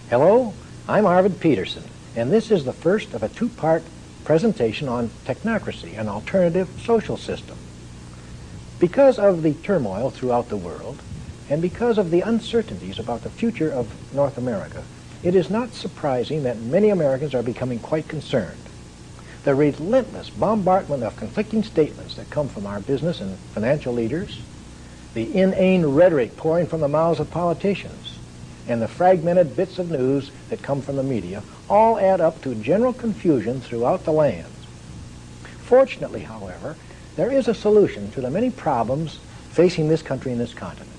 Hello, I'm Arvid Peterson, and this is the first of a two-part presentation on technocracy, an alternative social system. Because of the turmoil throughout the world, and because of the uncertainties about the future of North America, it is not surprising that many Americans are becoming quite concerned. The relentless bombardment of conflicting statements that come from our business and financial leaders, the inane rhetoric pouring from the mouths of politicians, and the fragmented bits of news that come from the media all add up to general confusion throughout the land. Fortunately, however, there is a solution to the many problems facing this country and this continent.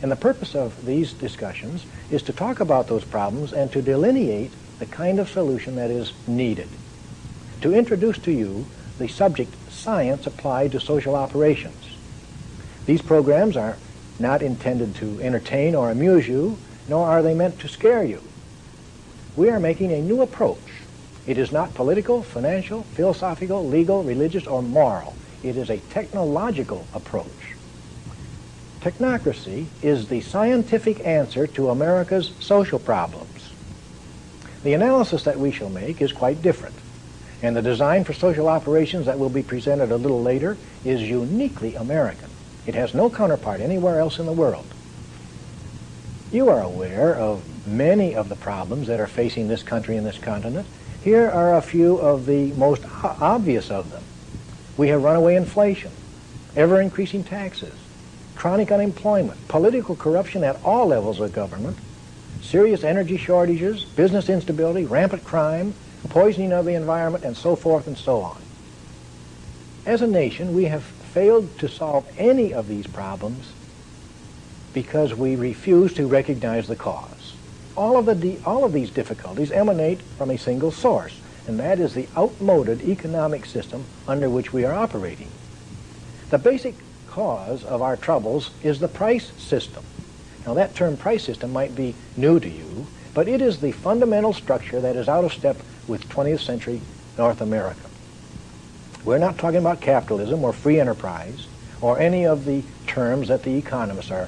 And the purpose of these discussions is to talk about those problems and to delineate the kind of solution that is needed. To introduce to you the subject science applied to social operations. These programs are not intended to entertain or amuse you, nor are they meant to scare you. We are making a new approach. It is not political, financial, philosophical, legal, religious, or moral. It is a technological approach. Technocracy is the scientific answer to America's social problems. The analysis that we shall make is quite different, and the design for social operations that will be presented a little later is uniquely American. It has no counterpart anywhere else in the world. You are aware of many of the problems that are facing this country and this continent. Here are a few of the most obvious of them. We have runaway inflation, ever-increasing taxes, chronic unemployment, political corruption at all levels of government, serious energy shortages, business instability, rampant crime, poisoning of the environment, and so forth and so on. As a nation, we have failed to solve any of these problems because we refuse to recognize the cause. All of these difficulties emanate from a single source, and that is the outmoded economic system under which we are operating. The basic cause of our troubles is the price system. Now, that term price system might be new to you, but it is the fundamental structure that is out of step with 20th century North America. We're not talking about capitalism or free enterprise or any of the terms that the economists are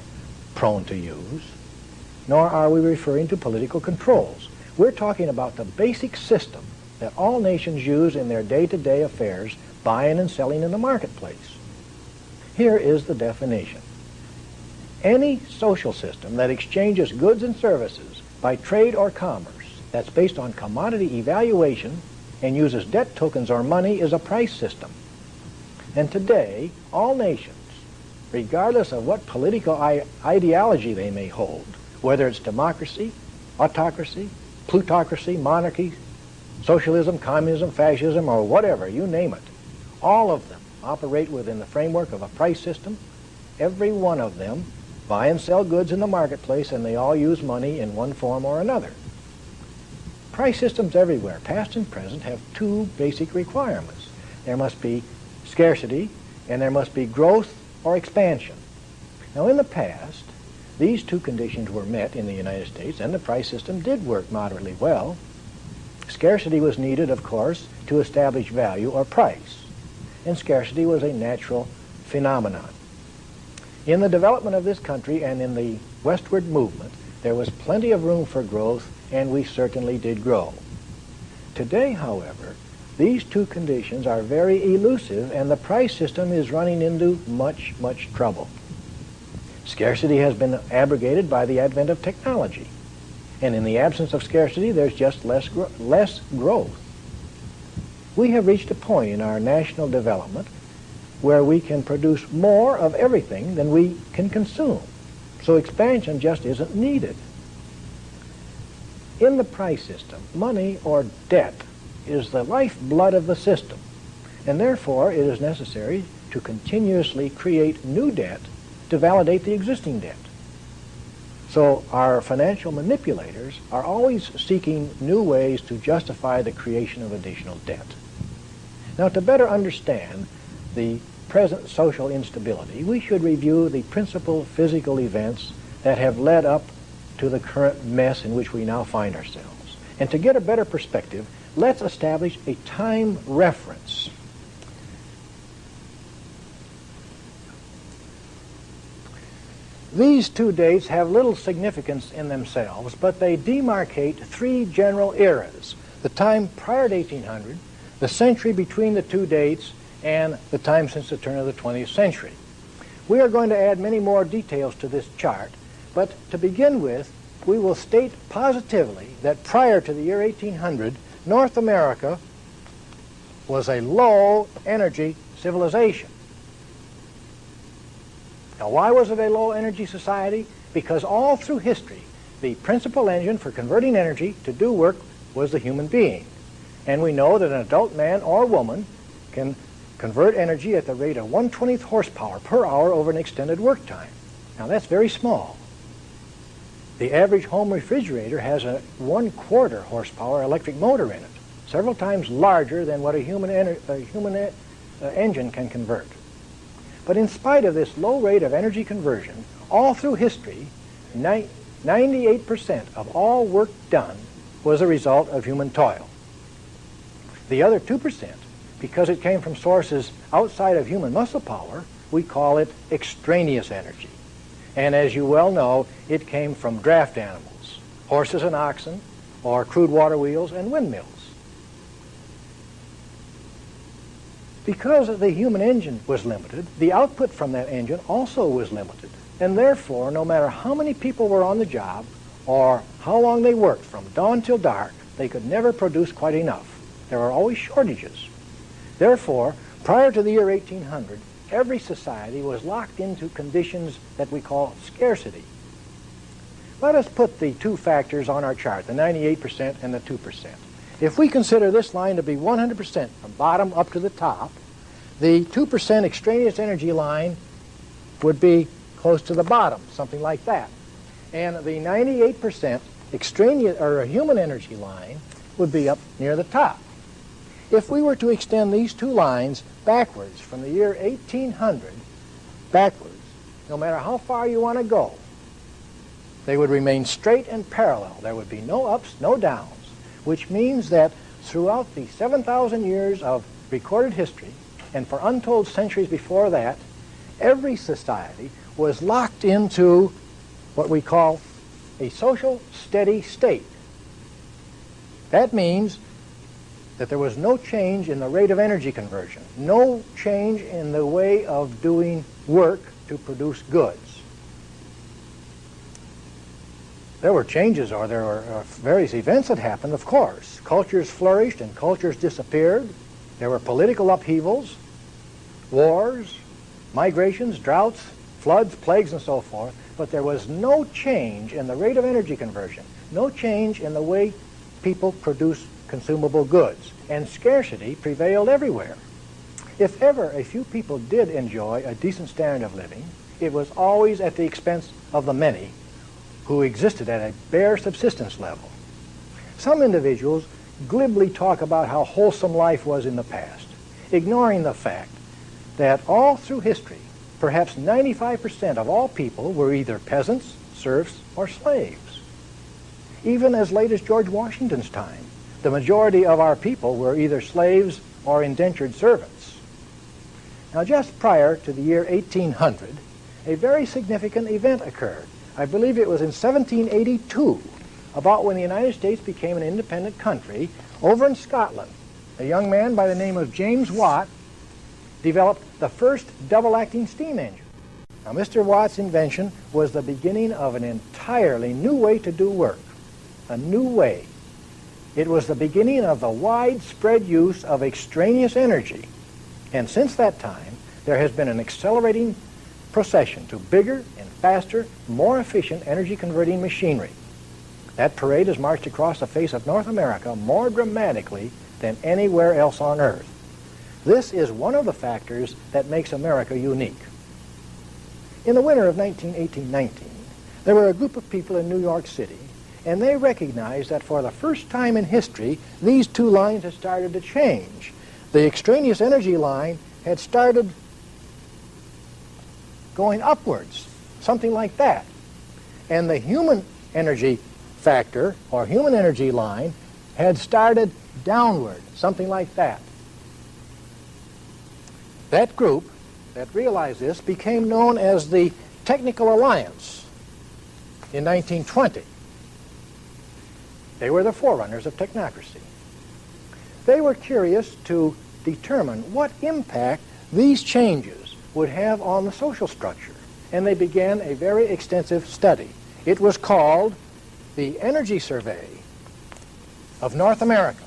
prone to use, nor are we referring to political controls. We're talking about the basic system that all nations use in their day-to-day affairs, buying and selling in the marketplace. Here is the definition. Any social system that exchanges goods and services by trade or commerce that's based on commodity evaluation and uses debt tokens or money is a price system. And today, all nations, regardless of what political ideology they may hold, whether it's democracy, autocracy, plutocracy, monarchy, socialism, communism, fascism, or whatever, you name it, all of them operate within the framework of a price system. Every one of them buy and sell goods in the marketplace, and they all use money in one form or another. Price systems everywhere, past and present, have two basic requirements. There must be scarcity, and there must be growth or expansion. Now, in the past, these two conditions were met in the United States, and the price system did work moderately well. Scarcity was needed, of course, to establish value or price, and scarcity was a natural phenomenon. In the development of this country and in the westward movement, there was plenty of room for growth, and we certainly did grow. Today, however, these two conditions are very elusive, and the price system is running into much, much trouble. Scarcity has been abrogated by the advent of technology, and in the absence of scarcity, there's just less growth. We have reached a point in our national development where we can produce more of everything than we can consume, so expansion just isn't needed. In the price system, money or debt is the lifeblood of the system, and therefore it is necessary to continuously create new debt to validate the existing debt. So our financial manipulators are always seeking new ways to justify the creation of additional debt. Now, to better understand the present social instability, we should review the principal physical events that have led up to the current mess in which we now find ourselves. And to get a better perspective, let's establish a time reference. These two dates have little significance in themselves, but they demarcate three general eras: the time prior to 1800, the century between the two dates, and the time since the turn of the 20th century. We are going to add many more details to this chart, but to begin with, we will state positively that prior to the year 1800, North America was a low-energy civilization. Now, why was it a low-energy society? Because all through history, the principal engine for converting energy to do work was the human being. And we know that an adult man or woman can convert energy at the rate of 1/20th horsepower per hour over an extended work time. Now, that's very small. The average home refrigerator has a 1/4 horsepower electric motor in it, several times larger than what a human engine can convert. But in spite of this low rate of energy conversion, all through history, 98% of all work done was a result of human toil. The other 2%, because it came from sources outside of human muscle power, we call it extraneous energy. And as you well know, it came from draft animals, horses and oxen, or crude water wheels and windmills. Because the human engine was limited, the output from that engine also was limited. And therefore, no matter how many people were on the job or how long they worked from dawn till dark, they could never produce quite enough. There were always shortages. Therefore, prior to the year 1800, every society was locked into conditions that we call scarcity. Let us put the two factors on our chart, the 98% and the 2%. If we consider this line to be 100% from bottom up to the top, the 2% extraneous energy line would be close to the bottom, something like that. And the 98% extraneous or human energy line would be up near the top. If we were to extend these two lines backwards from the year 1800 backwards, no matter how far you want to go, they would remain straight and parallel. There would be no ups, no downs, which means that throughout the 7,000 years of recorded history, and for untold centuries before that, every society was locked into what we call a social steady state. That means that there was no change in the rate of energy conversion, no change in the way of doing work to produce goods. There were changes, or there were various events that happened, of course. Cultures flourished and cultures disappeared. There were political upheavals, wars, migrations, droughts, floods, plagues, and so forth. But there was no change in the rate of energy conversion, no change in the way people produce consumable goods, and scarcity prevailed everywhere. If ever a few people did enjoy a decent standard of living, it was always at the expense of the many who existed at a bare subsistence level. Some individuals glibly talk about how wholesome life was in the past, ignoring the fact that all through history, perhaps 95% of all people were either peasants, serfs, or slaves. Even as late as George Washington's time, the majority of our people were either slaves or indentured servants. Now, just prior to the year 1800, a very significant event occurred. I believe it was in 1782, about when the United States became an independent country. Over in Scotland, a young man by the name of James Watt developed the first double-acting steam engine. Now, Mr. Watt's invention was the beginning of an entirely new way to do work, a new way. It was the beginning of the widespread use of extraneous energy. And since that time, there has been an accelerating procession to bigger and faster, more efficient energy-converting machinery. That parade has marched across the face of North America more dramatically than anywhere else on Earth. This is one of the factors that makes America unique. In the winter of 1918-19, there were a group of people in New York City, and they recognized that for the first time in history, these two lines had started to change. The extraneous energy line had started going upwards, something like that. And the human energy factor, or human energy line, had started downward, something like that. That group that realized this became known as the Technical Alliance in 1920. They were the forerunners of technocracy. They were curious to determine what impact these changes would have on the social structure, and they began a very extensive study. It was called the Energy Survey of North America,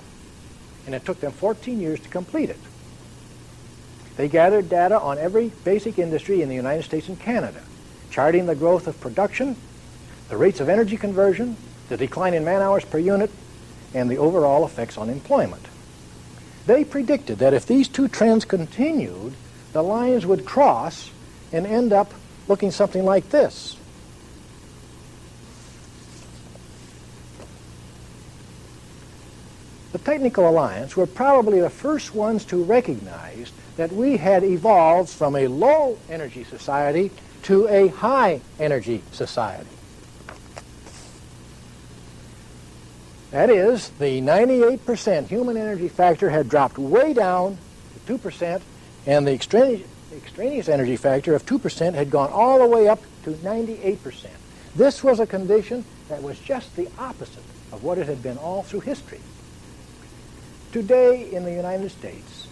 and it took them 14 years to complete it. They gathered data on every basic industry in the United States and Canada, charting the growth of production, the rates of energy conversion, the decline in man-hours per unit, and the overall effects on employment. They predicted that if these two trends continued, the lines would cross and end up looking something like this. The Technical Alliance were probably the first ones to recognize that we had evolved from a low-energy society to a high-energy society. That is, the 98% human energy factor had dropped way down to 2%, and the extraneous energy factor of 2% had gone all the way up to 98%. This was a condition that was just the opposite of what it had been all through history. Today in the United States,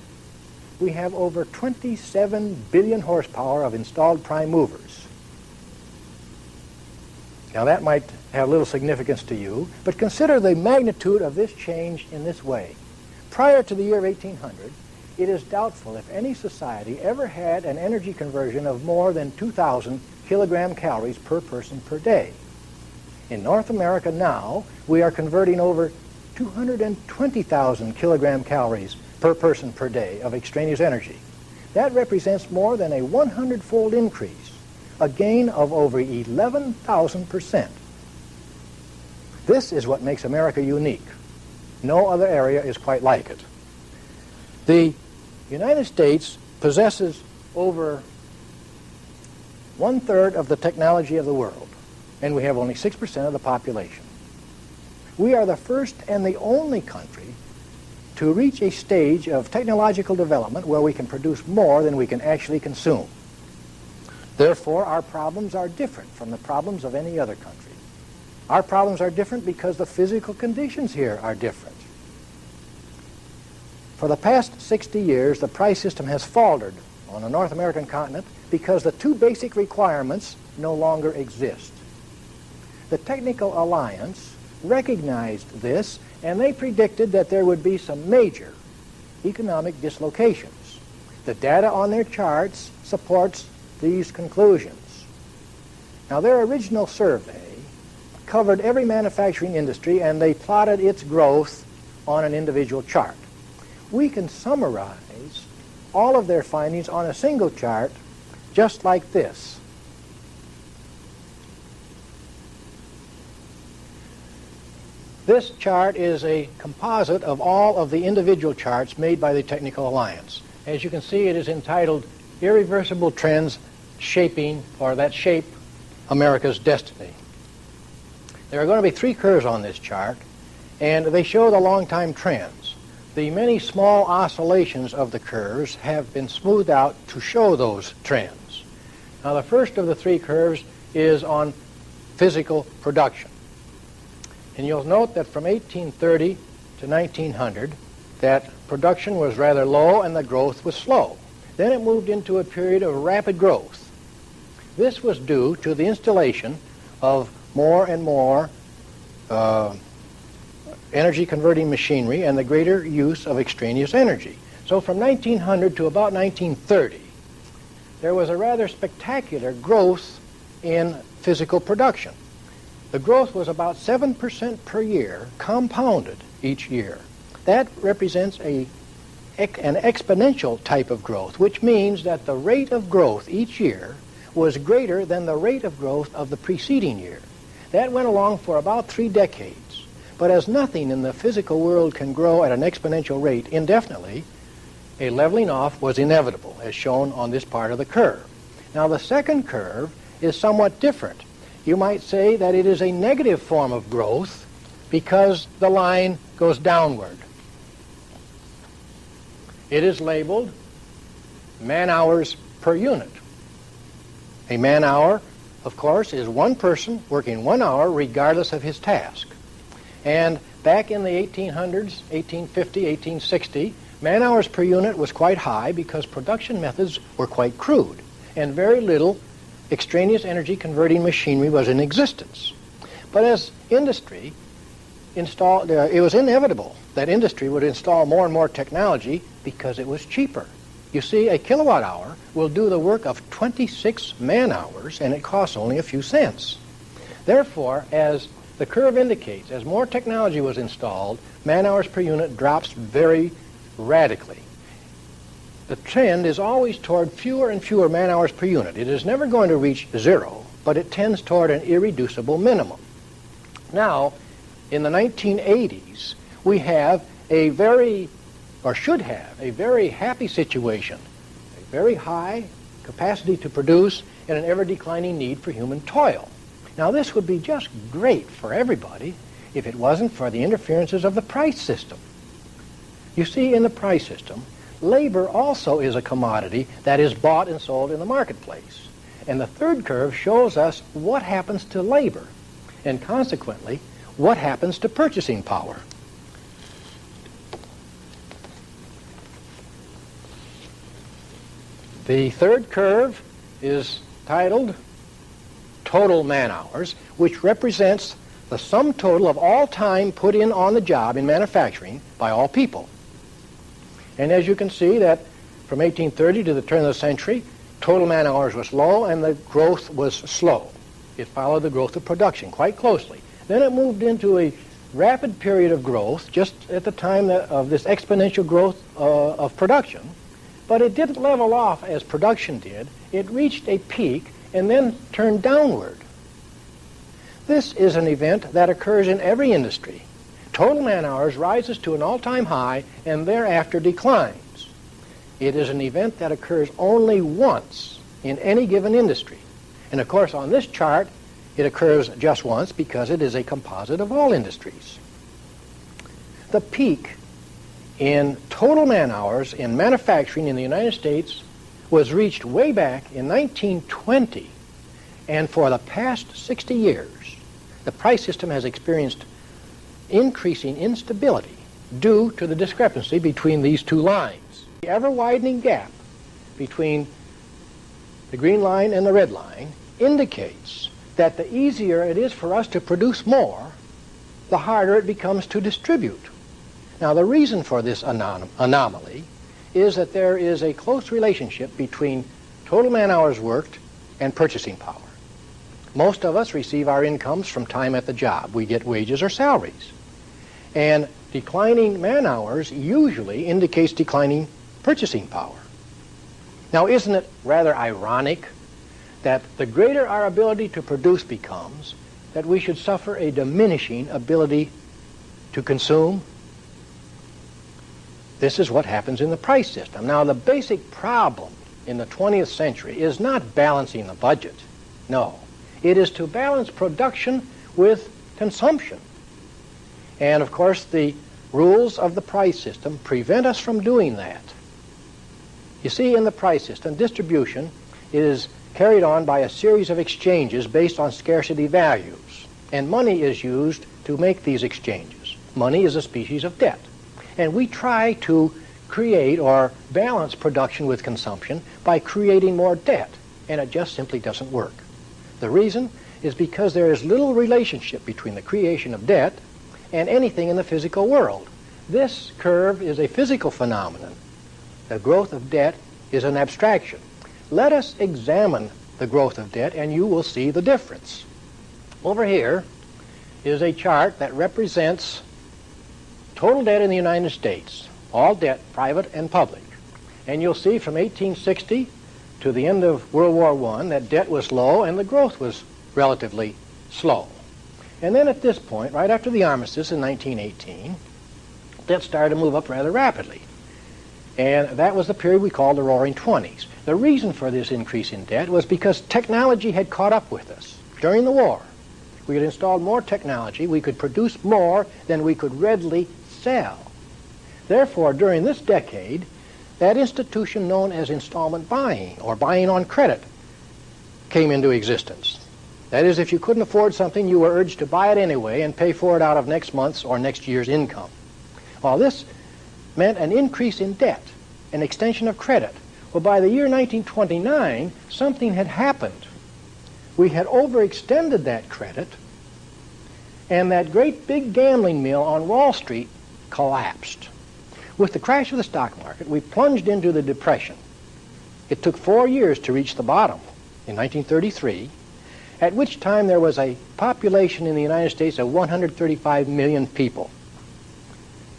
we have over 27 billion horsepower of installed prime movers. Now that might have little significance to you, but consider the magnitude of this change in this way. Prior to the year 1800, it is doubtful if any society ever had an energy conversion of more than 2,000 kilogram calories per person per day. In North America now, we are converting over 220,000 kilogram calories per person per day of extraneous energy. That represents more than a 100-fold increase, a gain of over 11,000%. This is what makes America unique. No other area is quite like it. The United States possesses over 1/3 of the technology of the world, and we have only 6% of the population. We are the first and the only country to reach a stage of technological development where we can produce more than we can actually consume. Therefore, our problems are different from the problems of any other country. Our problems are different because the physical conditions here are different. For the past 60 years, the price system has faltered on the North American continent because the two basic requirements no longer exist. The Technical Alliance recognized this, and they predicted that there would be some major economic dislocations. The data on their charts supports these conclusions. Now, their original survey covered every manufacturing industry, and they plotted its growth on an individual chart. We can summarize all of their findings on a single chart just like this. This chart is a composite of all of the individual charts made by the Technical Alliance. As you can see, it is entitled Irreversible Trends Shaping, or that shape America's Destiny. There are going to be 3 curves on this chart, and they show the long-time trends. The many small oscillations of the curves have been smoothed out to show those trends. Now, the first of the 3 curves is on physical production. And you'll note that from 1830 to 1900, that production was rather low and the growth was slow. Then it moved into a period of rapid growth. This was due to the installation of more and more energy-converting machinery and the greater use of extraneous energy. So from 1900 to about 1930, there was a rather spectacular growth in physical production. The growth was about 7% per year, compounded each year. That represents an exponential type of growth, which means that the rate of growth each year was greater than the rate of growth of the preceding year. That went along for about 3 decades. But as nothing in the physical world can grow at an exponential rate indefinitely, a leveling off was inevitable, as shown on this part of the curve. Now, the second curve is somewhat different. You might say that it is a negative form of growth because the line goes downward. It is labeled man-hours per unit. A man-hour of course, is one person working 1 hour regardless of his task. And back in the 1800s, 1850, 1860, man-hours per unit was quite high because production methods were quite crude, and very little extraneous energy converting machinery was in existence. But as industry installed, it was inevitable that industry would install more and more technology because it was cheaper. You see, a kilowatt hour will do the work of 26 man-hours, and it costs only a few cents. Therefore, as the curve indicates, as more technology was installed, man-hours per unit drops very radically. The trend is always toward fewer and fewer man-hours per unit. It is never going to reach zero, but it tends toward an irreducible minimum. Now, in the 1980s, we have a very, or should have, a very happy situation, a very high capacity to produce and an ever-declining need for human toil. Now, this would be just great for everybody if it wasn't for the interferences of the price system. You see, in the price system, labor also is a commodity that is bought and sold in the marketplace. And the third curve shows us what happens to labor, and consequently, what happens to purchasing power. The third curve is titled total man-hours, which represents the sum total of all time put in on the job in manufacturing by all people. And as you can see, that from 1830 to the turn of the century, total man-hours was low and the growth was slow. It followed the growth of production quite closely. Then it moved into a rapid period of growth just at the time of this exponential growth of production. But it didn't level off as production did. It reached a peak and then turned downward. This is an event that occurs in every industry. Total man-hours rises to an all-time high and thereafter declines. It is an event that occurs only once in any given industry. And of course, on this chart, it occurs just once because it is a composite of all industries. The peak in total man-hours in manufacturing in the United States was reached way back in 1920, and for the past 60 years, the price system has experienced increasing instability due to the discrepancy between these two lines. The ever-widening gap between the green line and the red line indicates that the easier it is for us to produce more, the harder it becomes to distribute. Now, the reason for this anomaly is that there is a close relationship between total man-hours worked and purchasing power. Most of us receive our incomes from time at the job. We get wages or salaries. And declining man-hours usually indicates declining purchasing power. Now, isn't it rather ironic that the greater our ability to produce becomes, that we should suffer a diminishing ability to consume? This is what happens in the price system. Now, the basic problem in the 20th century is not balancing the budget. No. It is to balance production with consumption. And, of course, the rules of the price system prevent us from doing that. You see, in the price system, distribution is carried on by a series of exchanges based on scarcity values. And money is used to make these exchanges. Money is a species of debt. And we try to create or balance production with consumption by creating more debt, and it just simply doesn't work. The reason is because there is little relationship between the creation of debt and anything in the physical world. This curve is a physical phenomenon. The growth of debt is an abstraction. Let us examine the growth of debt and you will see the difference. Over here is a chart that represents total debt in the United States, all debt, private and public. And you'll see from 1860 to the end of World War I that debt was low and the growth was relatively slow. And then at this point, right after the armistice in 1918, debt started to move up rather rapidly. And that was the period we called the Roaring Twenties. The reason for this increase in debt was because technology had caught up with us. During the war, we had installed more technology. We could produce more than we could readily sell. Therefore, during this decade, that institution known as installment buying, or buying on credit, came into existence. That is, if you couldn't afford something, you were urged to buy it anyway and pay for it out of next month's or next year's income. Well, this meant an increase in debt, an extension of credit. Well, by the year 1929, something had happened. We had overextended that credit, and that great big gambling mill on Wall Street collapsed. With the crash of the stock market, we plunged into the Depression. It took 4 years to reach the bottom in 1933, at which time there was a population in the United States of 135 million people.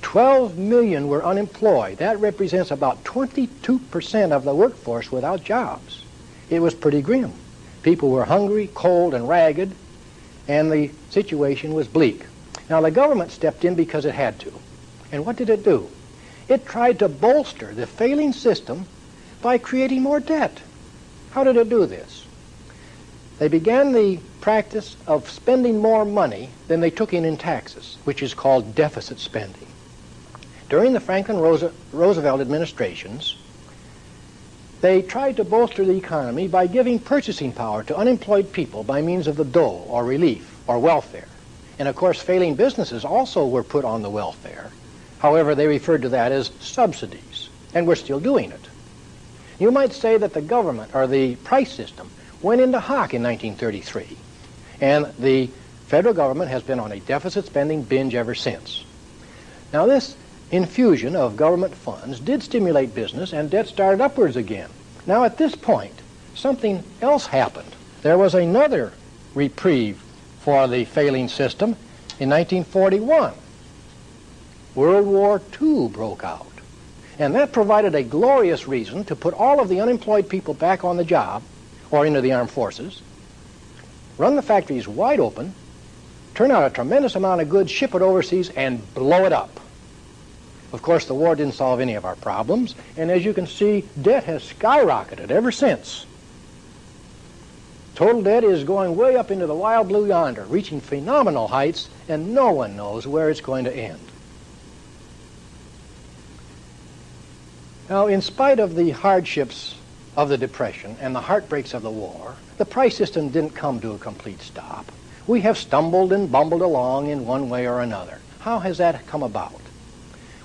12 million were unemployed. That represents about 22% of the workforce without jobs. It was pretty grim. People were hungry, cold, and ragged, and the situation was bleak. Now, the government stepped in because it had to. And what did it do? It tried to bolster the failing system by creating more debt. How did it do this? They began the practice of spending more money than they took in taxes, which is called deficit spending. During the Franklin Roosevelt administrations, they tried to bolster the economy by giving purchasing power to unemployed people by means of the dole, or relief, or welfare. And of course, failing businesses also were put on the welfare. However, they referred to that as subsidies, and we're still doing it. You might say that the government, or the price system, went into hock in 1933, and the federal government has been on a deficit spending binge ever since. Now, this infusion of government funds did stimulate business, and debt started upwards again. Now, at this point, something else happened. There was another reprieve for the failing system in 1941. World War II broke out, and that provided a glorious reason to put all of the unemployed people back on the job or into the armed forces, run the factories wide open, turn out a tremendous amount of goods, ship it overseas, and blow it up. Of course, the war didn't solve any of our problems, and as you can see, debt has skyrocketed ever since. Total debt is going way up into the wild blue yonder, reaching phenomenal heights, and no one knows where it's going to end. Now, in spite of the hardships of the Depression and the heartbreaks of the war, the price system didn't come to a complete stop. We have stumbled and bumbled along in one way or another. How has that come about?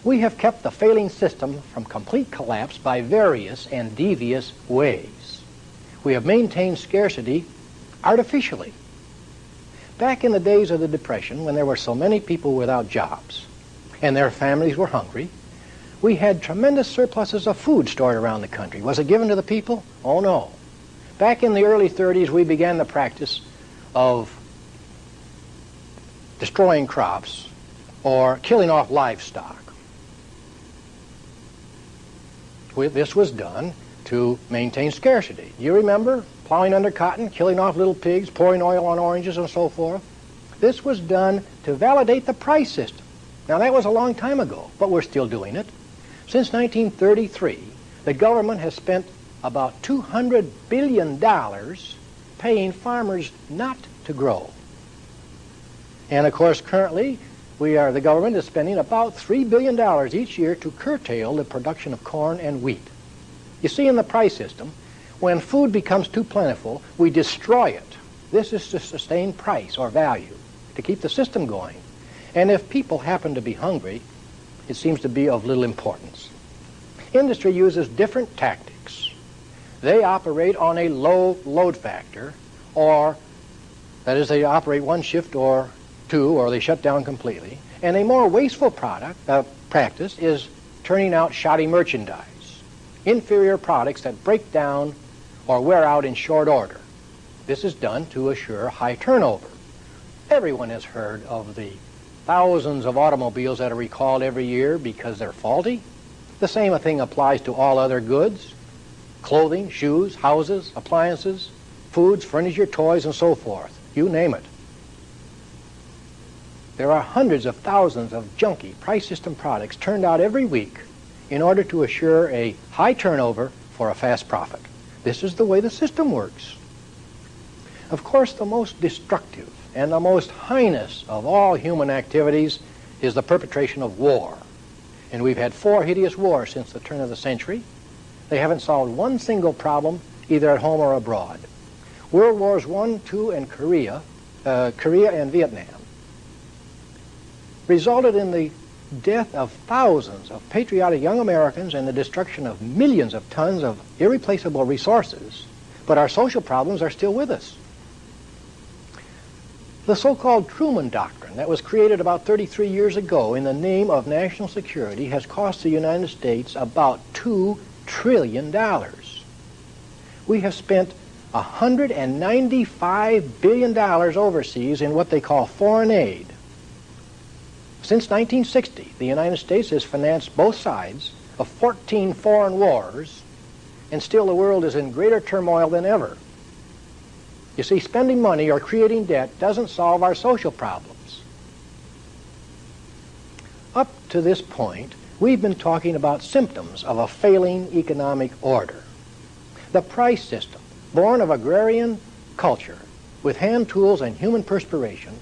We have kept the failing system from complete collapse by various and devious ways. We have maintained scarcity artificially. Back in the days of the Depression, when there were so many people without jobs and their families were hungry, we had tremendous surpluses of food stored around the country. Was it given to the people? Oh, no. Back in the early 30s, we began the practice of destroying crops or killing off livestock. This was done to maintain scarcity. You remember plowing under cotton, killing off little pigs, pouring oil on oranges, and so forth? This was done to validate the price system. Now, that was a long time ago, but we're still doing it. Since 1933, the government has spent about $200 billion paying farmers not to grow. And of course, currently, the government is spending about $3 billion each year to curtail the production of corn and wheat. You see, in the price system, when food becomes too plentiful, we destroy it. This is to sustain price or value, to keep the system going. And if people happen to be hungry, it seems to be of little importance. Industry uses different tactics. They operate on a low load factor, or that is, they operate one shift or two, or they shut down completely. And a more wasteful practice is turning out shoddy merchandise, inferior products that break down or wear out in short order. This is done to assure high turnover. Everyone has heard of the thousands of automobiles that are recalled every year because they're faulty. The same thing applies to all other goods: clothing, shoes, houses, appliances, foods, furniture, toys, and so forth. You name it. There are hundreds of thousands of junky price system products turned out every week in order to assure a high turnover for a fast profit. This is the way the system works. Of course, the most destructive and the most heinous of all human activities is the perpetration of war. And we've had 4 hideous wars since the turn of the century. They haven't solved one single problem, either at home or abroad. World Wars I, II, and Korea and Vietnam resulted in the death of thousands of patriotic young Americans and the destruction of millions of tons of irreplaceable resources, but our social problems are still with us. The so-called Truman Doctrine that was created about 33 years ago in the name of national security has cost the United States about $2 trillion. We have spent $195 billion overseas in what they call foreign aid. Since 1960, the United States has financed both sides of 14 foreign wars, and still the world is in greater turmoil than ever. You see, spending money or creating debt doesn't solve our social problems. Up to this point, we've been talking about symptoms of a failing economic order. The price system, born of agrarian culture, with hand tools and human perspiration,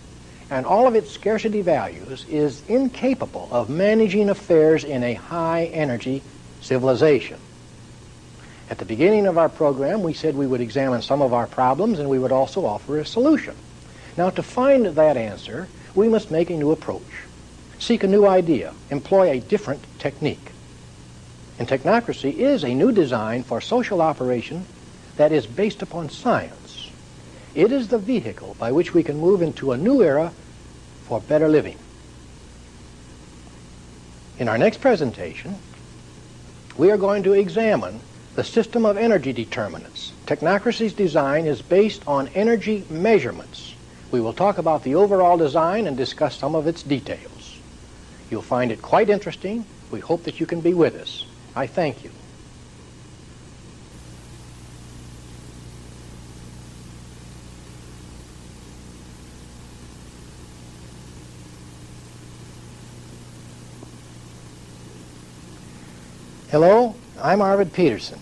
and all of its scarcity values, is incapable of managing affairs in a high-energy civilization. At the beginning of our program, we said we would examine some of our problems and we would also offer a solution. Now, to find that answer, we must make a new approach, seek a new idea, employ a different technique. And technocracy is a new design for social operation that is based upon science. It is the vehicle by which we can move into a new era for better living. In our next presentation, we are going to examine the system of energy determinants. Technocracy's design is based on energy measurements. We will talk about the overall design and discuss some of its details. You'll find it quite interesting. We hope that you can be with us. I thank you. Hello, I'm Arvid Peterson.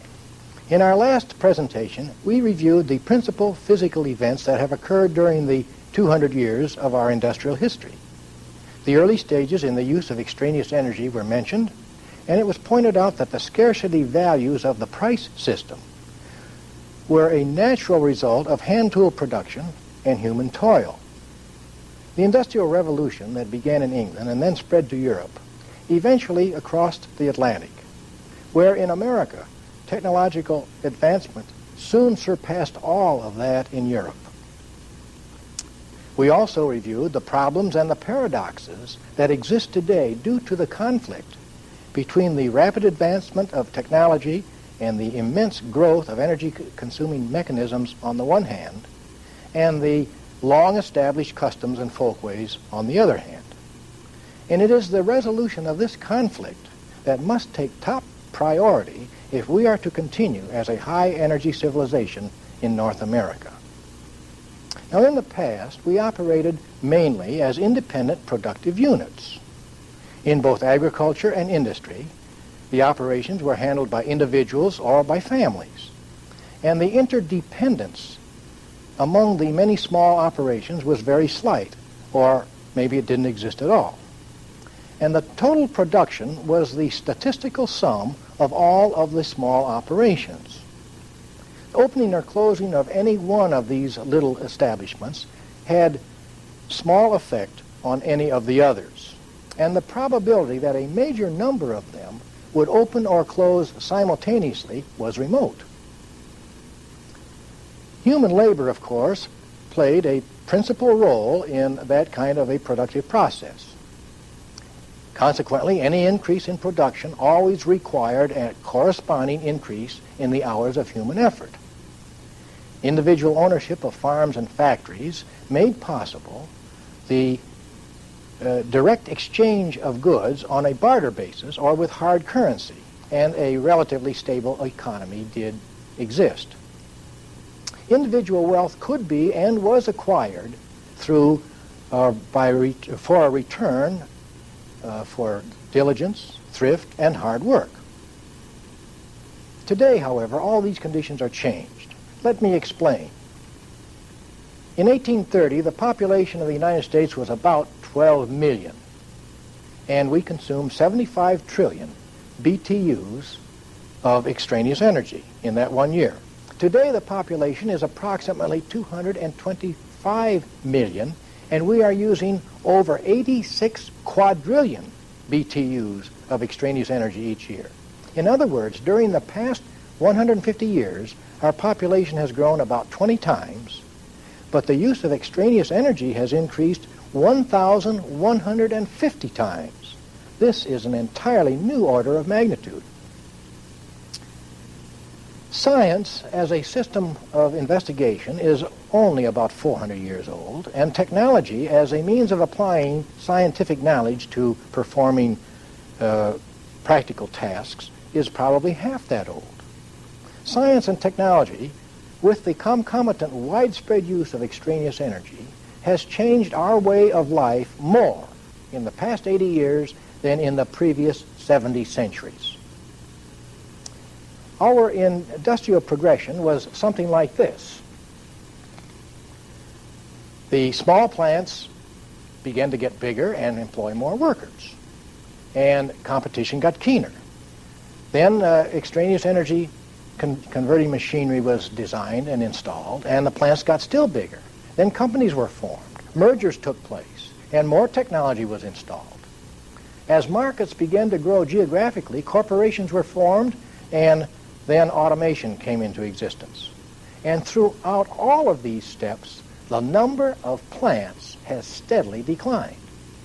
In our last presentation, we reviewed the principal physical events that have occurred during the 200 years of our industrial history. The early stages in the use of extraneous energy were mentioned, and it was pointed out that the scarcity values of the price system were a natural result of hand tool production and human toil. The Industrial Revolution that began in England and then spread to Europe eventually crossed the Atlantic, where in America, technological advancement soon surpassed all of that in Europe. We also reviewed the problems and the paradoxes that exist today due to the conflict between the rapid advancement of technology and the immense growth of energy-consuming mechanisms on the one hand, and the long-established customs and folkways on the other hand. And it is the resolution of this conflict that must take top priority if we are to continue as a high-energy civilization in North America. Now, in the past, we operated mainly as independent productive units. In both agriculture and industry, the operations were handled by individuals or by families, and the interdependence among the many small operations was very slight, or maybe it didn't exist at all. And the total production was the statistical sum of all of the small operations. Opening or closing of any one of these little establishments had small effect on any of the others, and the probability that a major number of them would open or close simultaneously was remote. Human labor, of course, played a principal role in that kind of a productive process. Consequently, any increase in production always required a corresponding increase in the hours of human effort. Individual ownership of farms and factories made possible the direct exchange of goods on a barter basis or with hard currency, and a relatively stable economy did exist. Individual wealth could be and was acquired through for a return for diligence, thrift, and hard work. Today, however, all these conditions are changed. Let me explain. In 1830, the population of the United States was about 12 million, and we consumed 75 trillion BTUs of extraneous energy in that one year. Today the population is approximately 225 million, and we are using over 86 quadrillion BTUs of extraneous energy each year. In other words, during the past 150 years, our population has grown about 20 times, but the use of extraneous energy has increased 1,150 times. This is an entirely new order of magnitude. Science as a system of investigation is only about 400 years old, and technology as a means of applying scientific knowledge to performing practical tasks is probably half that old. Science and technology, with the concomitant widespread use of extraneous energy, has changed our way of life more in the past 80 years than in the previous 70 centuries. Our industrial progression was something like this. The small plants began to get bigger and employ more workers, and competition got keener. Then extraneous energy converting machinery was designed and installed, and the plants got still bigger. Then companies were formed, mergers took place, and more technology was installed. As markets began to grow geographically, corporations were formed, and then automation came into existence. And throughout all of these steps, the number of plants has steadily declined.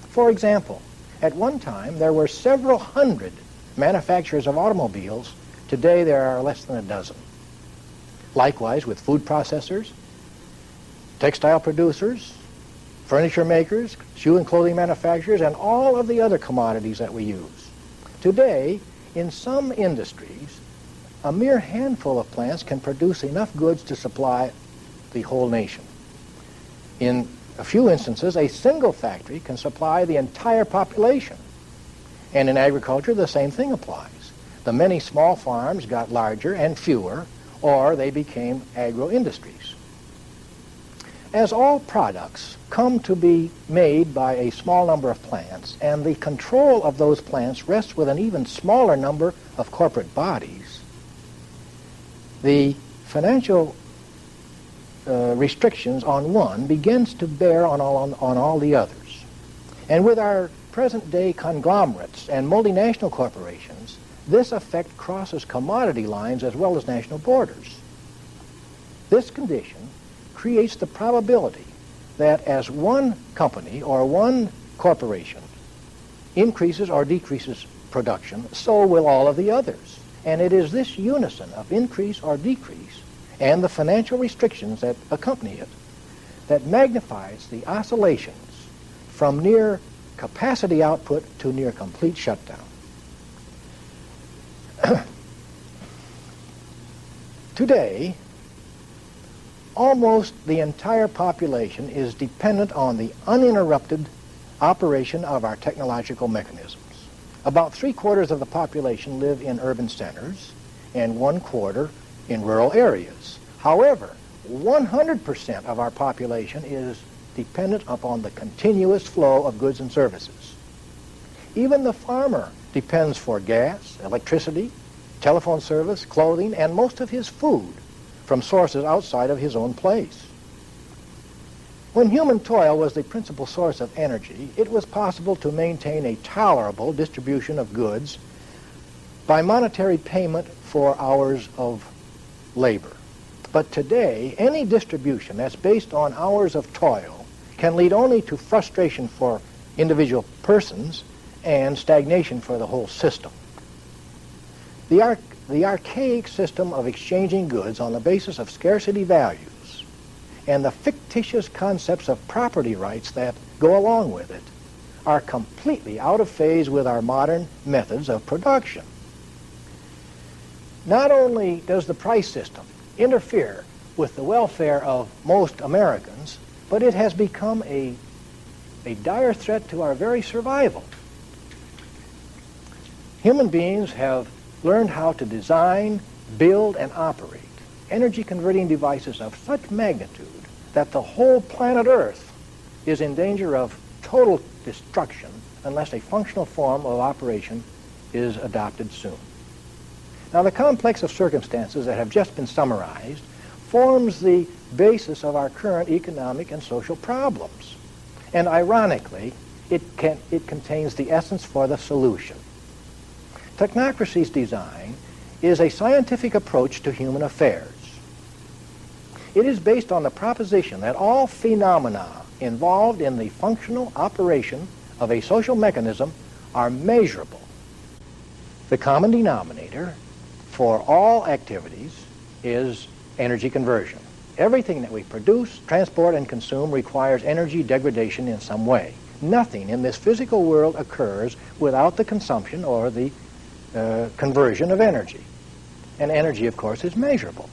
For example, at one time there were several hundred manufacturers of automobiles. Today there are less than a dozen. Likewise with food processors, textile producers, furniture makers, shoe and clothing manufacturers, and all of the other commodities that we use. Today, in some industries, a mere handful of plants can produce enough goods to supply the whole nation. In a few instances, a single factory can supply the entire population. And in agriculture, the same thing applies. The many small farms got larger and fewer, or they became agro-industries. As all products come to be made by a small number of plants, and the control of those plants rests with an even smaller number of corporate bodies, the financial restrictions on one begins to bear on all the others. And with our present-day conglomerates and multinational corporations, this effect crosses commodity lines as well as national borders. This condition creates the probability that as one company or one corporation increases or decreases production, so will all of the others. And it is this unison of increase or decrease and the financial restrictions that accompany it that magnifies the oscillations from near capacity output to near complete shutdown. Today, almost the entire population is dependent on the uninterrupted operation of our technological mechanisms. About 3/4 of the population live in urban centers and 1/4 in rural areas. However, 100% of our population is dependent upon the continuous flow of goods and services. Even the farmer depends for gas, electricity, telephone service, clothing, and most of his food from sources outside of his own place. When human toil was the principal source of energy, it was possible to maintain a tolerable distribution of goods by monetary payment for hours of labor. But today, any distribution that's based on hours of toil can lead only to frustration for individual persons and stagnation for the whole system. The archaic system of exchanging goods on the basis of scarcity values and the fictitious concepts of property rights that go along with it are completely out of phase with our modern methods of production. Not only does the price system interfere with the welfare of most Americans, but it has become a dire threat to our very survival. Human beings have learned how to design, build, and operate energy-converting devices of such magnitude that the whole planet Earth is in danger of total destruction unless a functional form of operation is adopted soon. Now, the complex of circumstances that have just been summarized forms the basis of our current economic and social problems. And ironically, it contains the essence for the solution. Technocracy's design is a scientific approach to human affairs. It is based on the proposition that all phenomena involved in the functional operation of a social mechanism are measurable. The common denominator for all activities is energy conversion. Everything that we produce, transport, and consume requires energy degradation in some way. Nothing in this physical world occurs without the consumption or the conversion of energy. And energy, of course, is measurable.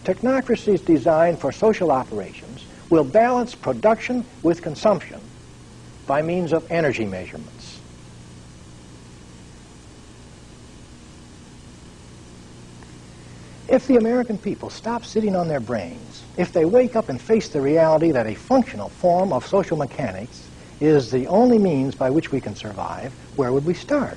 Technocracy's design for social operations will balance production with consumption by means of energy measurements. If the American people stop sitting on their brains, if they wake up and face the reality that a functional form of social mechanics is the only means by which we can survive, where would we start?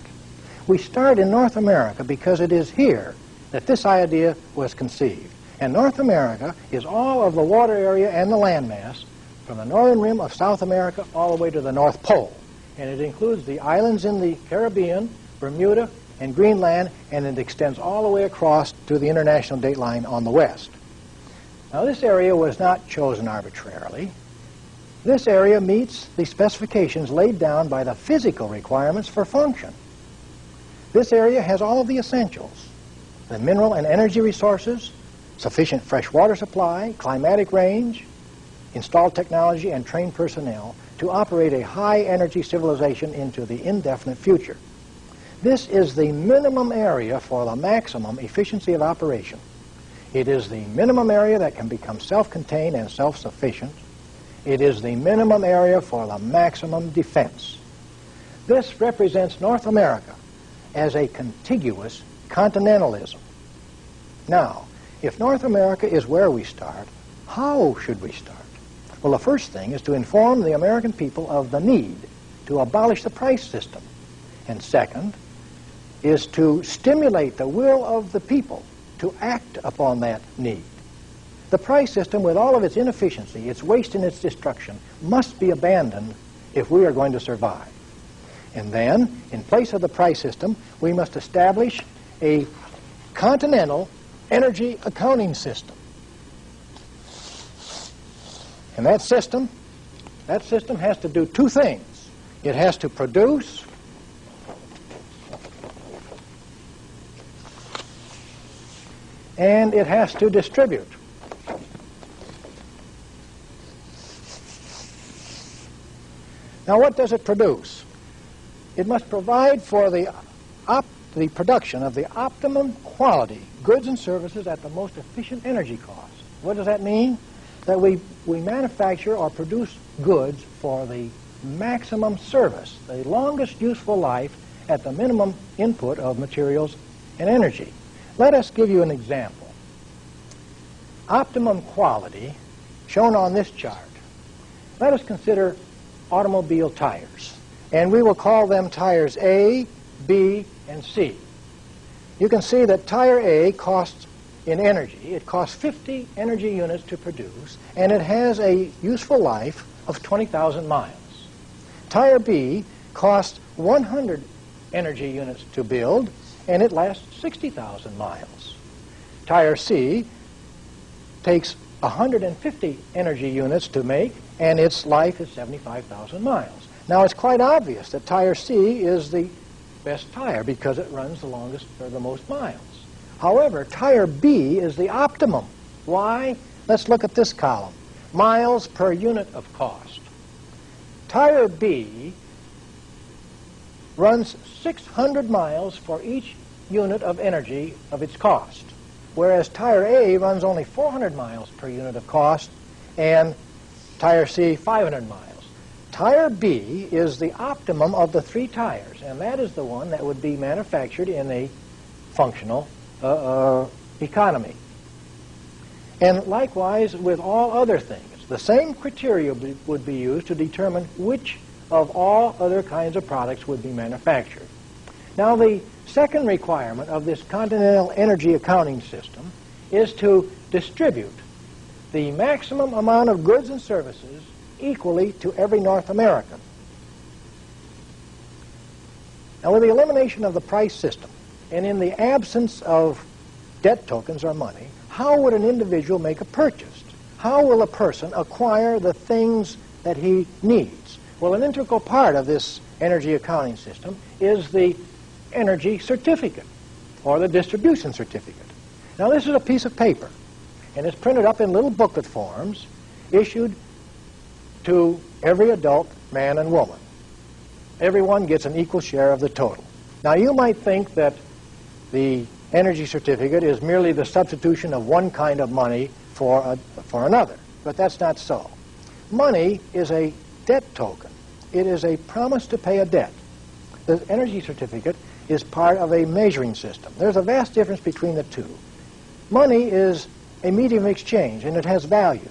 We start in North America because it is here that this idea was conceived. And North America is all of the water area and the landmass from the northern rim of South America all the way to the North Pole. And it includes the islands in the Caribbean, Bermuda, and Greenland, and it extends all the way across to the international date line on the west. Now, this area was not chosen arbitrarily. This area meets the specifications laid down by the physical requirements for function. This area has all of the essentials: the mineral and energy resources, sufficient fresh water supply, climatic range, installed technology, and trained personnel to operate a high-energy civilization into the indefinite future. This is the minimum area for the maximum efficiency of operation. It is the minimum area that can become self-contained and self-sufficient. It is the minimum area for the maximum defense. This represents North America as a contiguous continentalism. Now, if North America is where we start, how should we start? Well, the first thing is to inform the American people of the need to abolish the price system. And second is to stimulate the will of the people to act upon that need. The price system, with all of its inefficiency, its waste and its destruction, must be abandoned if we are going to survive. And then, in place of the price system, we must establish a continental energy accounting system. And that system has to do two things. It has to produce and it has to distribute. Now, what does it produce? It must provide for the production of the optimum quality goods and services at the most efficient energy cost. What does that mean? That we manufacture or produce goods for the maximum service, the longest useful life at the minimum input of materials and energy. Let us give you an example. Optimum quality, shown on this chart. Let us consider automobile tires, and we will call them tires A, B, and C. You can see that tire A costs in energy, it costs 50 energy units to produce, and it has a useful life of 20,000 miles. Tire B costs 100 energy units to build, and it lasts 60,000 miles. Tire C takes 150 energy units to make, and its life is 75,000 miles. Now, it's quite obvious that tire C is the best tire because it runs the longest or the most miles. However, tire B is the optimum. Why? Let's look at this column. Miles per unit of cost. Tire B runs 600 miles for each unit of energy of its cost, whereas tire A runs only 400 miles per unit of cost, and tire C 500 miles. Tire B is the optimum of the three tires, and that is the one that would be manufactured in a functional economy. And likewise with all other things, the same criteria would be used to determine which of all other kinds of products would be manufactured. Now, the second requirement of this Continental Energy Accounting System is to distribute the maximum amount of goods and services equally to every North American. Now, with the elimination of the price system, and in the absence of debt tokens or money, how would an individual make a purchase? How will a person acquire the things that he needs? Well, an integral part of this energy accounting system is the energy certificate, or the distribution certificate. Now, this is a piece of paper, and it's printed up in little booklet forms, issued to every adult man and woman. Everyone gets an equal share of the total. Now, you might think that the energy certificate is merely the substitution of one kind of money for another, but that's not so. Money is a debt token. It is a promise to pay a debt. The energy certificate is part of a measuring system. There's a vast difference between the two. Money is a medium of exchange, and it has value.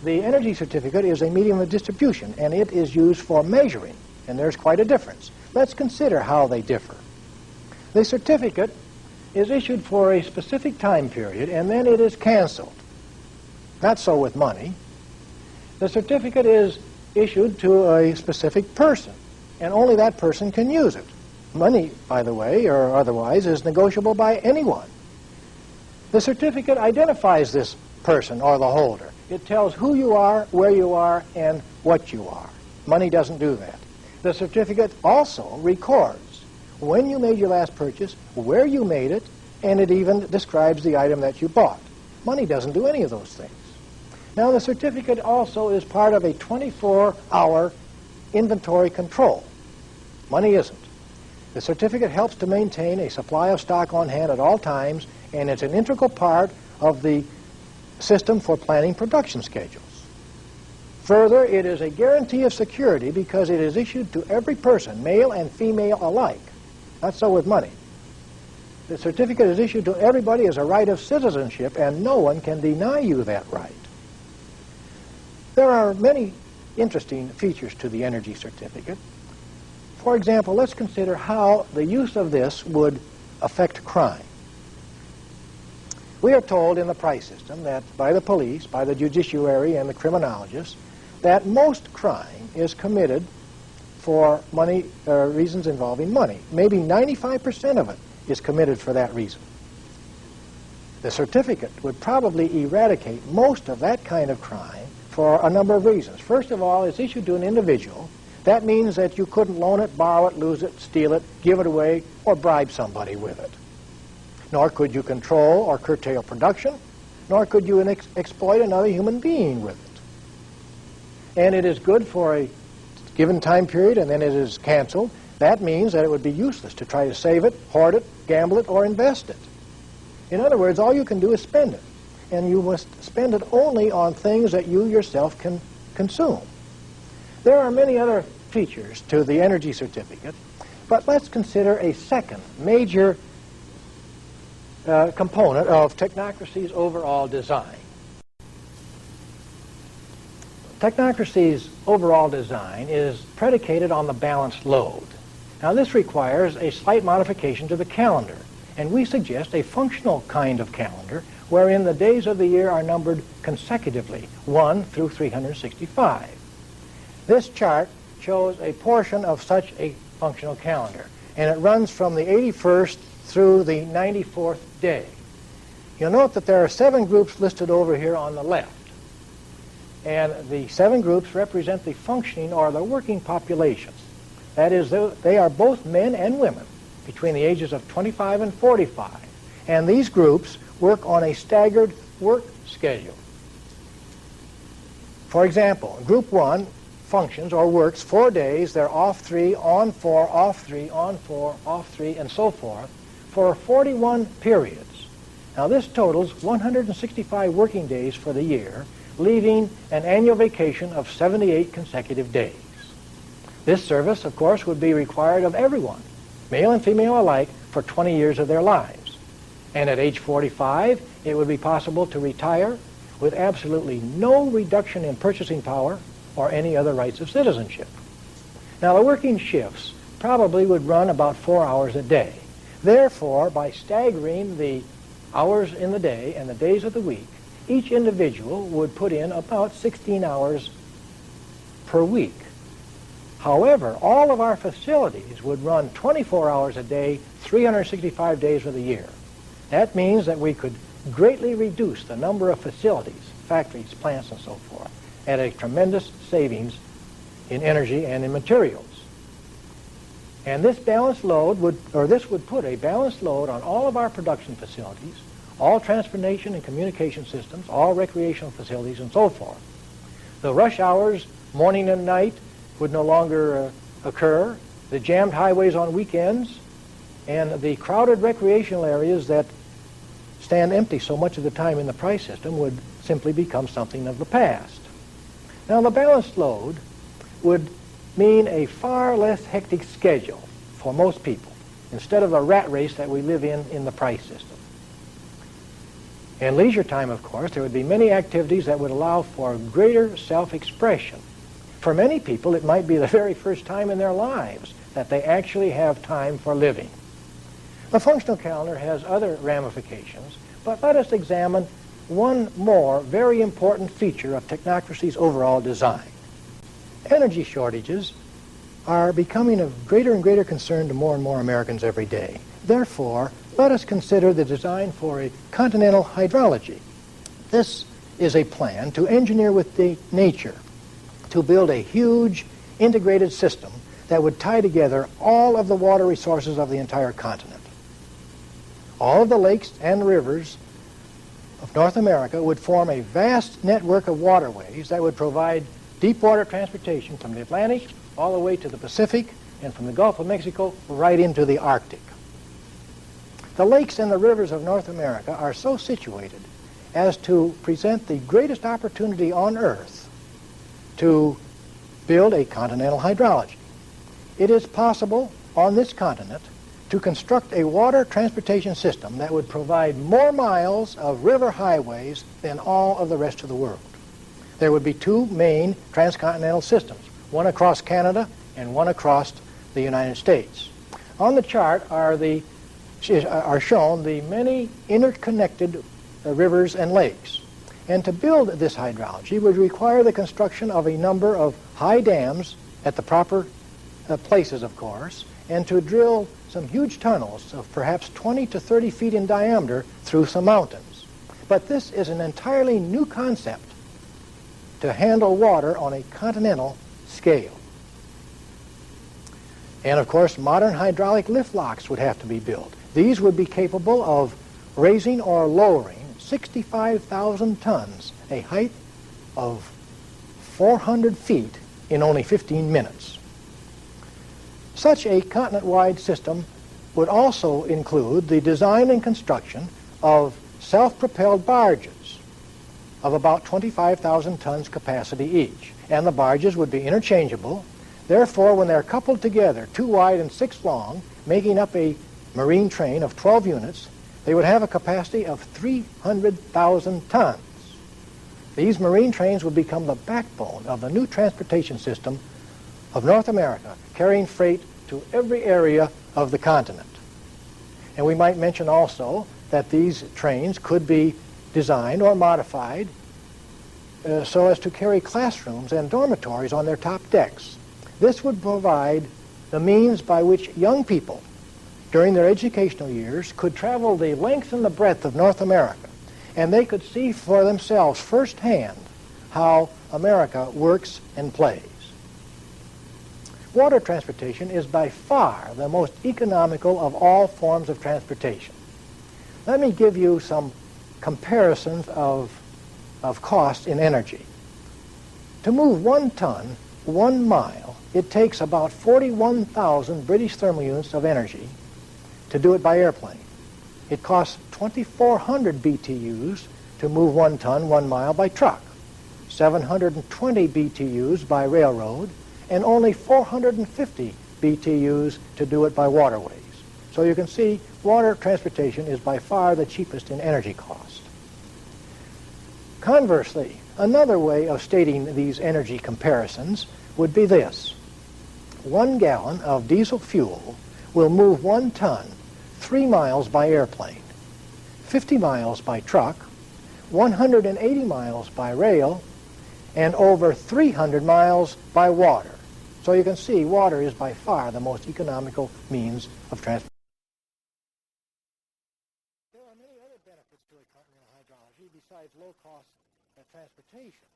The energy certificate is a medium of distribution, and it is used for measuring, and there's quite a difference. Let's consider how they differ. The certificate is issued for a specific time period, and then it is canceled. Not so with money. The certificate is issued to a specific person, and only that person can use it. Money, by the way, or otherwise, is negotiable by anyone. The certificate identifies this person or the holder. It tells who you are, where you are, and what you are. Money doesn't do that. The certificate also records when you made your last purchase, where you made it, and it even describes the item that you bought. Money doesn't do any of those things. Now, the certificate also is part of a 24-hour inventory control. Money isn't. The certificate helps to maintain a supply of stock on hand at all times, and it's an integral part of the system for planning production schedules. Further, it is a guarantee of security because it is issued to every person, male and female alike. Not so with money. The certificate is issued to everybody as a right of citizenship, and no one can deny you that right. There are many interesting features to the energy certificate. For example, let's consider how the use of this would affect crime. We are told in the price system that by the police, by the judiciary, and the criminologists, that most crime is committed for money, reasons involving money. Maybe 95% of it is committed for that reason. The certificate would probably eradicate most of that kind of crime for a number of reasons. First of all, it's issued to an individual. That means that you couldn't loan it, borrow it, lose it, steal it, give it away, or bribe somebody with it. Nor could you control or curtail production, nor could you exploit another human being with it. And it is good for a given time period, and then it is canceled. That means that it would be useless to try to save it, hoard it, gamble it, or invest it. In other words, all you can do is spend it. And you must spend it only on things that you yourself can consume. There are many other features to the energy certificate, but let's consider a second major component of Technocracy's overall design. Technocracy's overall design is predicated on the balanced load. Now, this requires a slight modification to the calendar, and we suggest a functional kind of calendar wherein the days of the year are numbered consecutively, 1 through 365. This chart shows a portion of such a functional calendar, and it runs from the 81st through the 94th day. You'll note that there are 7 groups listed over here on the left, and the 7 groups represent the functioning or the working populations. That is, they are both men and women between the ages of 25 and 45, and these groups work on a staggered work schedule. For example, Group 1 functions or works 4 days, they're off 3, on 4, off 3, on 4, off 3, and so forth, for 41 periods. Now, this totals 165 working days for the year, leaving an annual vacation of 78 consecutive days. This service, of course, would be required of everyone, male and female alike, for 20 years of their lives. And at age 45, it would be possible to retire with absolutely no reduction in purchasing power or any other rights of citizenship. Now, the working shifts probably would run about 4 hours a day. Therefore, by staggering the hours in the day and the days of the week, each individual would put in about 16 hours per week. However, all of our facilities would run 24 hours a day, 365 days of the year. That means that we could greatly reduce the number of facilities, factories, plants, and so forth, at a tremendous savings in energy and in materials. And this balanced load would put a balanced load on all of our production facilities, all transportation and communication systems, all recreational facilities, and so forth. The rush hours, morning and night, would no longer occur. The jammed highways on weekends and the crowded recreational areas that stand empty so much of the time in the price system would simply become something of the past. Now, the balanced load would mean a far less hectic schedule for most people, instead of the rat race that we live in the price system. In leisure time, of course, there would be many activities that would allow for greater self-expression. For many people, it might be the very first time in their lives that they actually have time for living. The functional calendar has other ramifications, but let us examine one more very important feature of technocracy's overall design. Energy shortages are becoming of greater and greater concern to more and more Americans every day. Therefore, let us consider the design for a Continental Hydrology. This is a plan to engineer with nature to build a huge integrated system that would tie together all of the water resources of the entire continent. All of the lakes and rivers of North America would form a vast network of waterways that would provide deep water transportation from the Atlantic all the way to the Pacific and from the Gulf of Mexico right into the Arctic. The lakes and the rivers of North America are so situated as to present the greatest opportunity on Earth to build a continental hydrology. It is possible on this continent to construct a water transportation system that would provide more miles of river highways than all of the rest of the world. There would be two main transcontinental systems, one across Canada and one across the United States. On the chart are shown the many interconnected rivers and lakes. And to build this hydrology would require the construction of a number of high dams at the proper places, of course, and to drill some huge tunnels of perhaps 20 to 30 feet in diameter through some mountains. But this is an entirely new concept to handle water on a continental scale. And of course, modern hydraulic lift locks would have to be built. These would be capable of raising or lowering 65,000 tons, a height of 400 feet in only 15 minutes. Such a continent-wide system would also include the design and construction of self-propelled barges of about 25,000 tons capacity each. And the barges would be interchangeable. Therefore, when they're coupled together, 2 wide and 6 long, making up a marine train of 12 units, they would have a capacity of 300,000 tons. These marine trains would become the backbone of the new transportation system of North America, carrying freight to every area of the continent. And we might mention also that these trains could be designed or modified so as to carry classrooms and dormitories on their top decks. This would provide the means by which young people during their educational years could travel the length and the breadth of North America, and they could see for themselves firsthand how America works and plays. Water transportation is by far the most economical of all forms of transportation. Let me give you some comparisons of cost in energy. To move 1 ton, 1 mile, it takes about 41,000 British thermal units of energy to do it by airplane. It costs 2,400 BTUs to move 1 ton, 1 mile by truck, 720 BTUs by railroad, and only 450 BTUs to do it by waterways. So you can see water transportation is by far the cheapest in energy cost. Conversely, another way of stating these energy comparisons would be this. 1 gallon of diesel fuel will move 1 ton 3 miles by airplane, 50 miles by truck, 180 miles by rail, and over 300 miles by water. So you can see water is by far the most economical means of transportation. There are many other benefits to a continental hydrology besides low-cost transportation.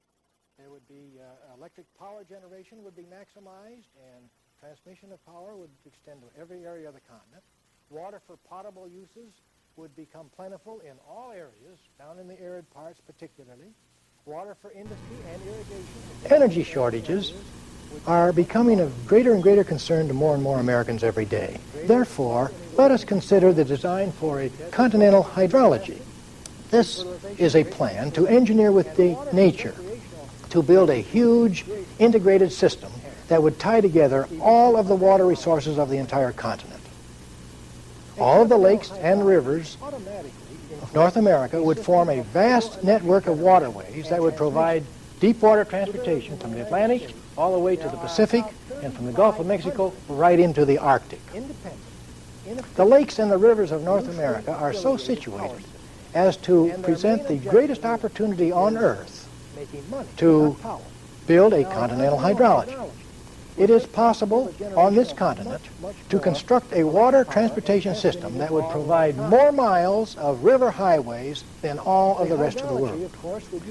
There would be electric power generation would be maximized, and transmission of power would extend to every area of the continent. Water for potable uses would become plentiful in all areas, down in the arid parts particularly. Water for industry and irrigation. Energy shortages are becoming of greater and greater concern to more and more Americans every day. Therefore, let us consider the design for a continental hydrology. This is a plan to engineer with the nature to build a huge integrated system that would tie together all of the water resources of the entire continent. All of the lakes and rivers of North America would form a vast network of waterways that would provide deep water transportation from the Atlantic all the way to the Pacific, and from the Gulf of Mexico right into the Arctic. The lakes and the rivers of North America are so situated as to present the greatest opportunity on Earth to build a continental hydrology. It is possible on this continent to construct a water transportation system that would provide more miles of river highways than all of the rest of the world.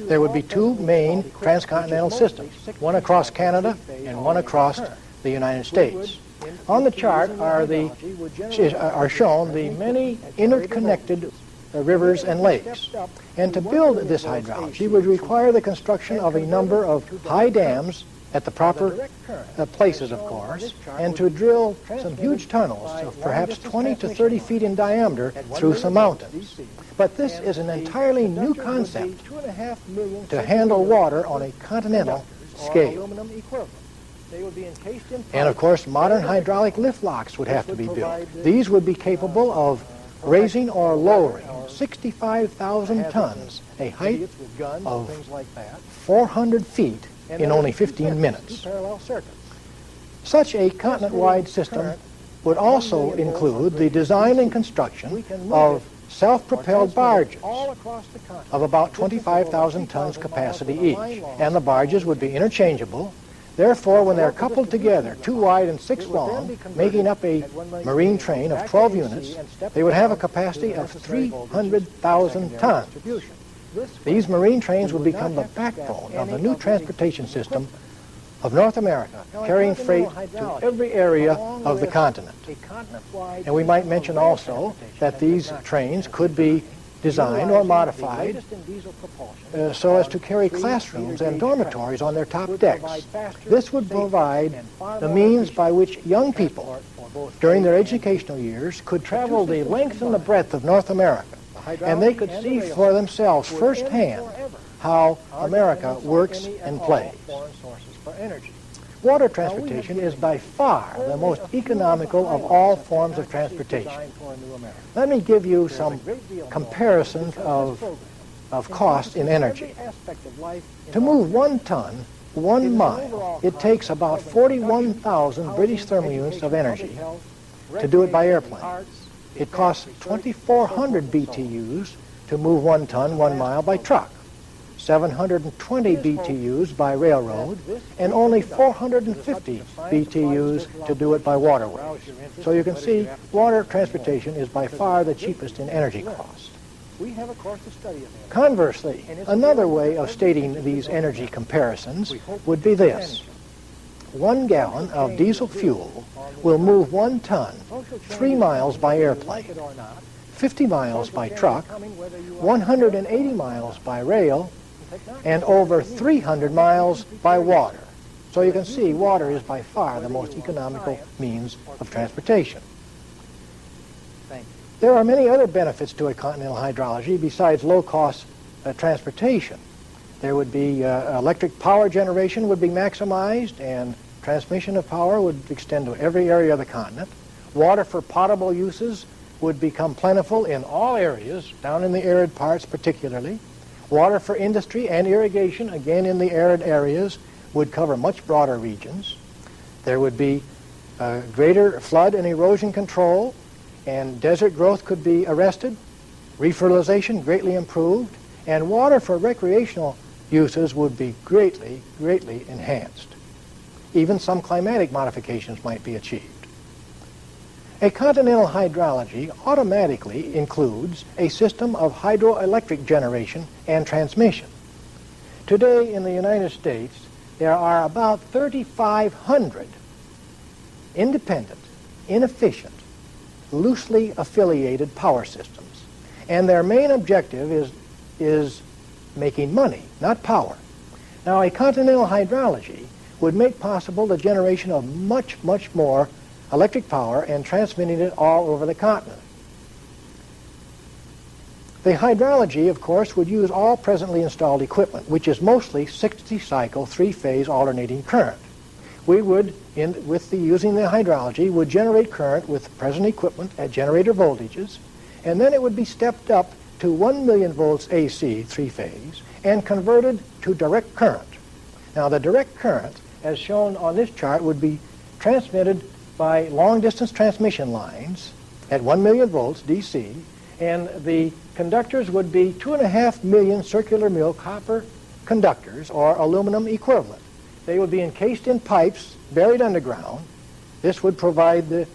There would be 2 main transcontinental systems, one across Canada and one across the United States. On the chart are shown the many interconnected rivers and lakes. And to build this hydrology would require the construction of a number of high dams at the proper places, of course, and to drill some huge tunnels of perhaps 20 to 30 feet in diameter through some mountains. But this is an entirely new concept to handle water on a continental scale. And of course, modern hydraulic lift locks would have to be built. These would be capable of raising or lowering 65,000 tons, a height of 400 feet in only 15 minutes. Such a continent-wide system would also include the design and construction of self-propelled barges of about 25,000 tons capacity each, and the barges would be interchangeable. Therefore, when they're coupled together, 2 wide and 6 long, making up a marine train of 12 units, they would have a capacity of 300,000 tons. These marine trains would become the backbone of the new transportation system of North America, carrying freight to every area of the continent. And we might mention also that these trains could be designed or modified so as to carry classrooms and dormitories on their top decks. This would provide the means by which young people, during their educational years, could travel the length and the breadth of North America, and they could see for themselves firsthand how America works and plays. Water transportation is by far the most economical of all forms of transportation. Let me give you some comparisons of cost in energy. To move 1 ton, 1 mile, it takes about 41,000 British thermal units of energy to do it by airplane. It costs 2,400 BTUs to move 1 ton, 1 mile by truck, 720 BTUs by railroad, and only 450 BTUs to do it by waterways. So you can see water transportation is by far the cheapest in energy cost. Conversely, another way of stating these energy comparisons would be this. 1 gallon of diesel fuel will move 1 ton 3 miles by airplane, 50 miles by truck, 180 miles by rail, and over 300 miles by water. So you can see water is by far the most economical means of transportation. There are many other benefits to a continental hydrology besides low-cost transportation. There would be electric power generation would be maximized, and transmission of power would extend to every area of the continent. Water for potable uses would become plentiful in all areas, down in the arid parts particularly. Water for industry and irrigation, again in the arid areas, would cover much broader regions. There would be greater flood and erosion control, and desert growth could be arrested, refertilization greatly improved, and water for recreational uses would be greatly, greatly enhanced. Even some climatic modifications might be achieved. A continental hydrology automatically includes a system of hydroelectric generation and transmission. Today in the United States, there are about 3,500 independent, inefficient, loosely affiliated power systems. And their main objective is making money, not power. Now, a continental hydrology would make possible the generation of much, much more electric power and transmitting it all over the continent. The hydrology, of course, would use all presently installed equipment, which is mostly 60-cycle, three-phase alternating current. We would, using the hydrology, would generate current with present equipment at generator voltages, and then it would be stepped up to 1 million volts AC, three-phase, and converted to direct current. Now, the direct current, as shown on this chart, would be transmitted by long-distance transmission lines at 1 million volts DC, and the conductors would be 2.5 million circular mill copper conductors, or aluminum equivalent. They would be encased in pipes buried underground. This would provide the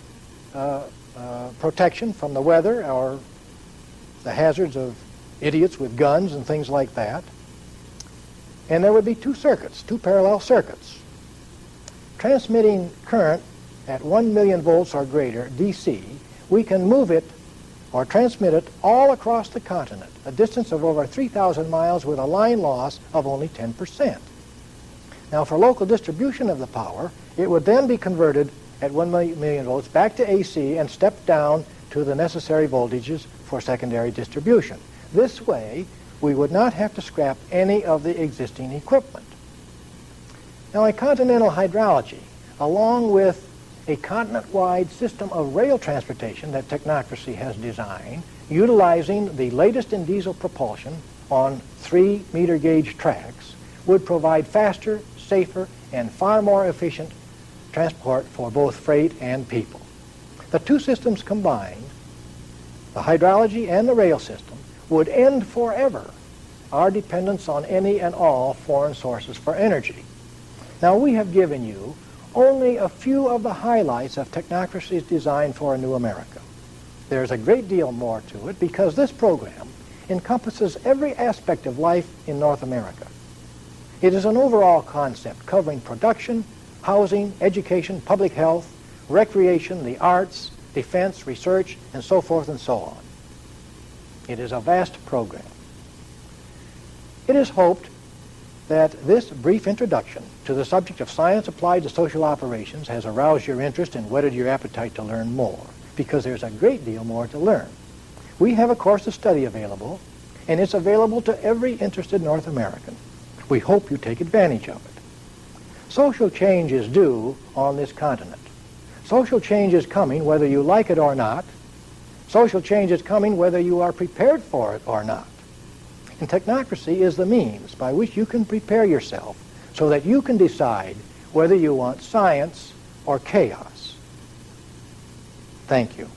protection from the weather or the hazards of idiots with guns and things like that. And there would be two parallel circuits. Transmitting current at 1 million volts or greater DC, we can move it or transmit it all across the continent, a distance of over 3,000 miles with a line loss of only 10%. Now, for local distribution of the power, it would then be converted at 1 million volts back to AC and stepped down to the necessary voltages for secondary distribution. This way, we would not have to scrap any of the existing equipment. Now, a continental hydrology, along with a continent-wide system of rail transportation that Technocracy has designed, utilizing the latest in diesel propulsion on 3-meter gauge tracks, would provide faster, safer, and far more efficient transport for both freight and people. The two systems combined, the hydrology and the rail system, would end forever our dependence on any and all foreign sources for energy. Now, we have given you only a few of the highlights of Technocracy's design for a new America. There's a great deal more to it because this program encompasses every aspect of life in North America. It is an overall concept covering production, housing, education, public health, recreation, the arts, defense, research, and so forth and so on. It is a vast program. It is hoped that this brief introduction to the subject of science applied to social operations has aroused your interest and whetted your appetite to learn more, because there's a great deal more to learn. We have a course of study available, and it's available to every interested North American. We hope you take advantage of it. Social change is due on this continent. Social change is coming whether you like it or not. Social change is coming whether you are prepared for it or not. And Technocracy is the means by which you can prepare yourself so that you can decide whether you want science or chaos. Thank you.